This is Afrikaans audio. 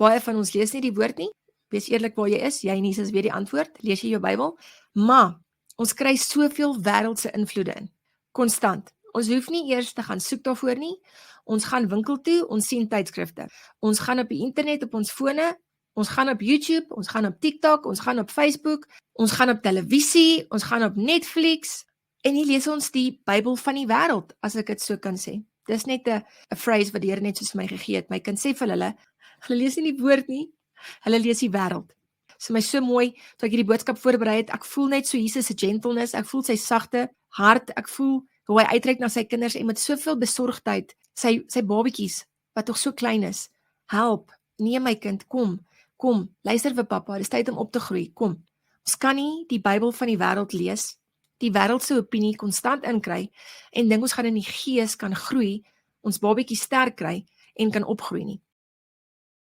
Baie van ons lees nie die woord nie. Wees eerlik waar jy is, jy en Jesus weet die antwoord. Lees jy jou Bybel? Maar ons kry soveel wêreldse invloede in. Konstant. Ons hoef nie eers te gaan soek daarvoor nie. Ons gaan winkel toe, ons sien tydskrifte. Ons gaan op die internet op ons fone, ons gaan op YouTube, ons gaan op TikTok, ons gaan op Facebook, ons gaan op televisie, ons gaan op Netflix en hier lees ons die Bybel van die wêreld, as ek dit so kan sê. Dis net 'n phrase wat die Here net soos my gegee het. My kind sê vir hulle lees nie die woord nie, hulle lees die wêreld. Dit is my so mooi, toe ek hierdie boodskap voorberei het, ek voel net so Jesus se gentleness, ek voel sy sagte hart, ek voel hoe hy uitreik na sy kinders en met soveel besorgdheid, sy babetjies, wat tog so klein is, help, nee my kind, kom, luister vir pappa, dis tyd om op te groei, kom. Ons kan nie die Bybel van die wêreld lees, die wêreldse opinie konstant inkry, en dink ons gaan in die gees kan groei, ons babetjies sterk kry, en kan opgroei nie.